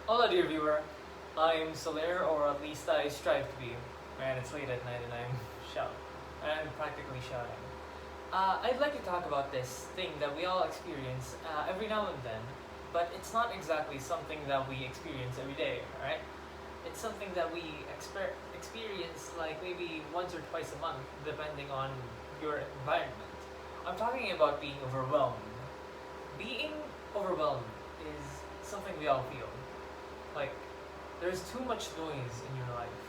Hello, dear viewer. I'm Soler, or at least I strive to be. Man, it's late at night and I'm practically shouting. I'd like to talk about this thing that we all experience every now and then, but it's not exactly something that we experience every day, right? It's something that we experience like maybe once or twice a month, depending on your environment. I'm talking about being overwhelmed. Being overwhelmed is something we all feel. Like, there's too much noise in your life.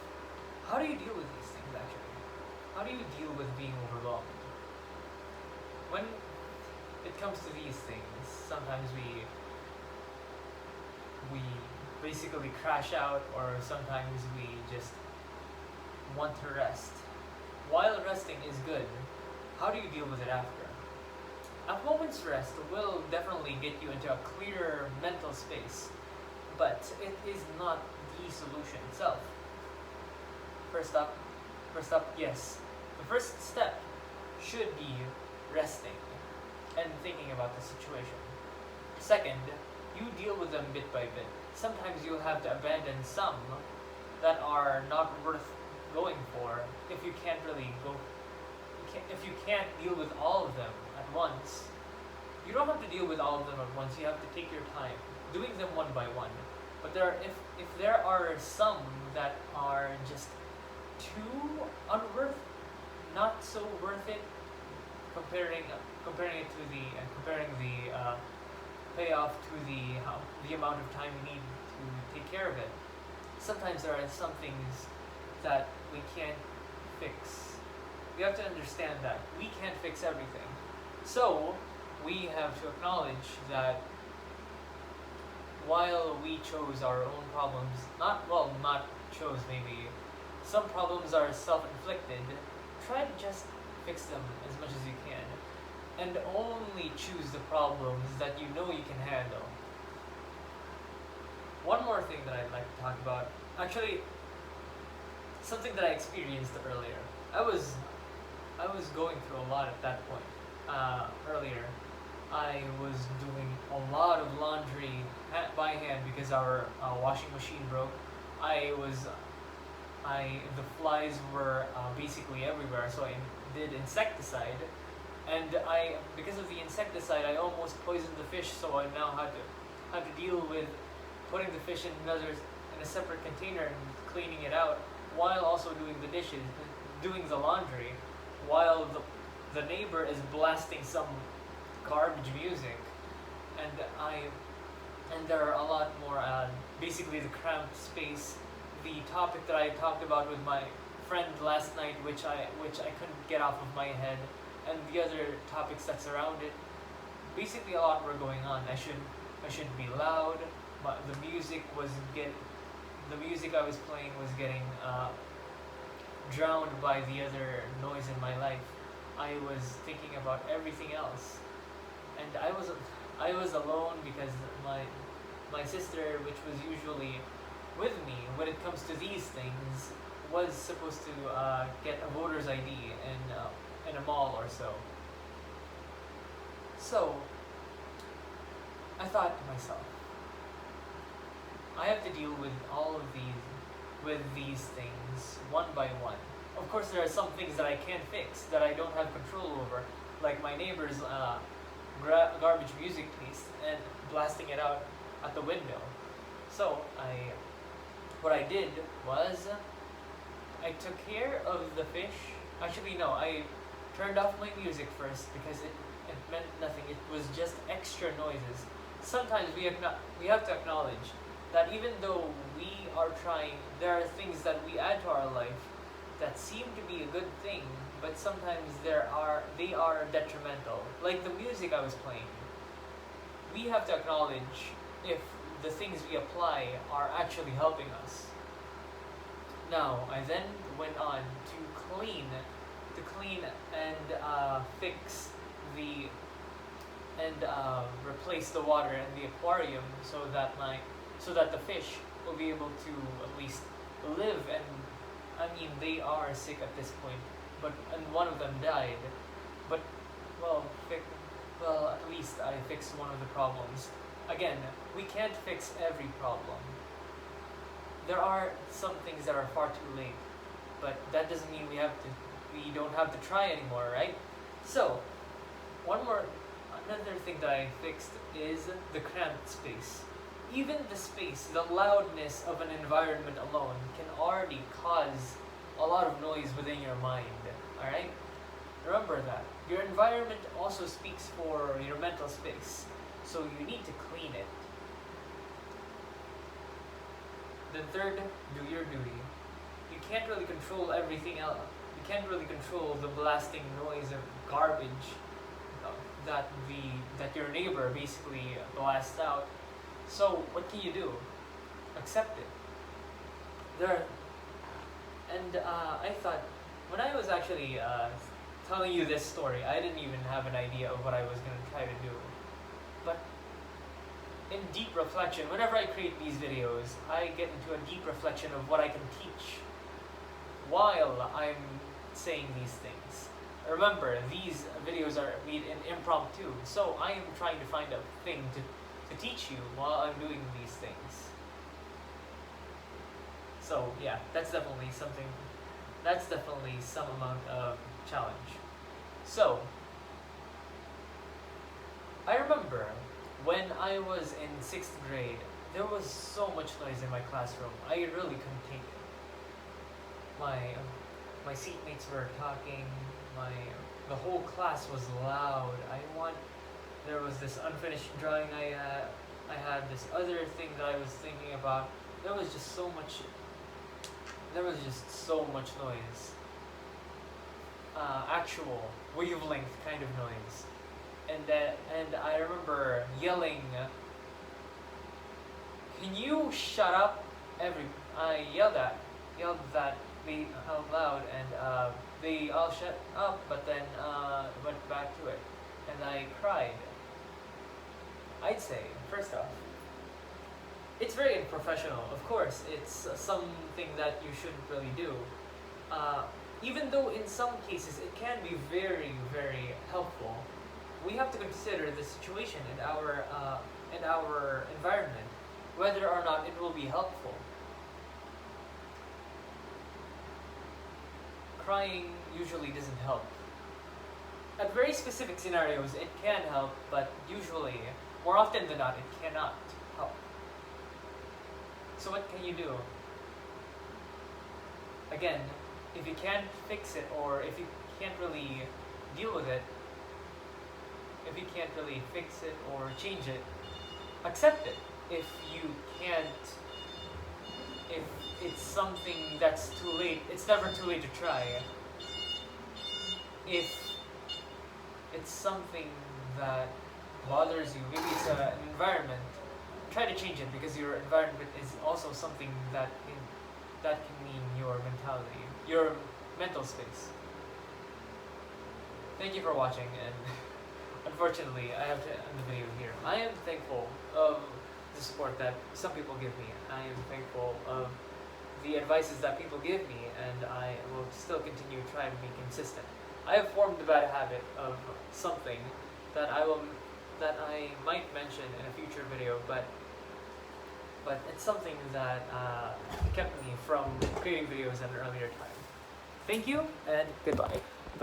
How do you deal with these things actually? How do you deal with being overwhelmed? When it comes to these things, sometimes we basically crash out, or sometimes we just want to rest. While resting is good, how do you deal with it after? A moment's rest will definitely get you into a clearer mental space, but it is not the solution itself. First up, yes, the first step should be resting and thinking about the situation. Second, you deal with them bit by bit. Sometimes you'll have to abandon some that are not worth going for if you can't really go. If you can't deal with all of them at once, you don't have to deal with all of them at once. You have to take your time, doing them one by one. But if there are some that are just too unworth, not so worth it, comparing it to comparing the payoff to the amount of time you need to take care of it. Sometimes there are some things that we can't fix. We have to understand that we can't fix everything. So we have to acknowledge that while we chose our own problems, not chose maybe, some problems are self-inflicted, try to just fix them as much as you can. And only choose the problems that you know you can handle. One more thing that I'd like to talk about, actually, something that I experienced earlier. I was going through a lot at that point. Earlier, I was doing a lot of laundry by hand because our washing machine broke. The flies were basically everywhere, so I did insecticide, and because of the insecticide, I almost poisoned the fish. So I now had to deal with putting the fish in a separate container and cleaning it out, while also doing the dishes, doing the laundry, while the neighbor is blasting some garbage music, and there are a lot more. Basically, the cramped space, the topic that I talked about with my friend last night, which I couldn't get off of my head, and the other topics that surround it. Basically, a lot were going on. I should be loud, but the music I was playing was getting drowned by the other noise in my life. I was thinking about everything else, and I was alone because my sister, which was usually with me when it comes to these things, was supposed to get a voter's ID in a mall or so. So I thought to myself, I have to deal with all of these things one by one. Of course, there are some things that I can't fix, that I don't have control over, like my neighbor's garbage music taste and blasting it out at the window. So what I did was I took care of the fish. Actually, no, I turned off my music first because it meant nothing. It was just extra noises. Sometimes we have to acknowledge that even though we are trying, there are things that we add to our life that seem to be a good thing, but sometimes they are detrimental. Like the music I was playing. We have to acknowledge if the things we apply are actually helping us. Now, I then went on to clean and fix replace the water in the aquarium so that the fish will be able to at least live. And I mean, they are sick at this point, and one of them died. But at least I fixed one of the problems. Again, we can't fix every problem, there are some things that are far too late, but that doesn't mean we don't have to try anymore, right? So, another thing that I fixed is the cramped space. Even the space, the loudness of an environment alone can already cause a lot of noise within your mind, alright? Remember that. Your environment also speaks for your mental space, so you need to clean it. Then third, do your duty. You can't really control everything else. You can't really control the blasting noise of garbage that your neighbor basically blasts out. So what can you do? Accept it. I thought, when I was actually telling you this story, I didn't even have an idea of what I was going to try to do. But in deep reflection, whenever I create these videos, I get into a deep reflection of what I can teach while I'm saying these things. Remember, these videos are made in impromptu, so I am trying to find a thing to teach you while I'm doing these things. So yeah, that's definitely some amount of challenge. So, I remember when I was in 6th grade, there was so much noise in my classroom. I really couldn't take it. My seatmates were talking, the whole class was loud. There was this unfinished drawing I had this other thing that I was thinking about. There was just so much noise. Actual wavelength kind of noise. And I remember yelling, "Can you shut up?" I yelled that out loud, and they all shut up, but then went back to it, and I cried. I'd say, first off, it's very unprofessional. Of course, it's something that you shouldn't really do. Even though in some cases it can be very, very helpful, we have to consider the situation in our environment, whether or not it will be helpful. Crying usually doesn't help. At very specific scenarios, it can help, but usually, more often than not, it cannot help. So what can you do? Again, if you can't fix it, or if you can't really deal with it, if you can't really fix it or change it, accept it. If it's something that's too late, it's never too late to try. If it's something that bothers you, maybe it's an environment, try to change it, because your environment is also something that can mean your mentality, your mental space. Thank you for watching, and unfortunately, I have to end the video here. I am thankful of the support that some people give me. I am thankful of the advices that people give me, and I will still continue trying to be consistent. I have formed the bad habit of something that I might mention in a future video, but it's something that kept me from creating videos at an earlier time. Thank you, and goodbye.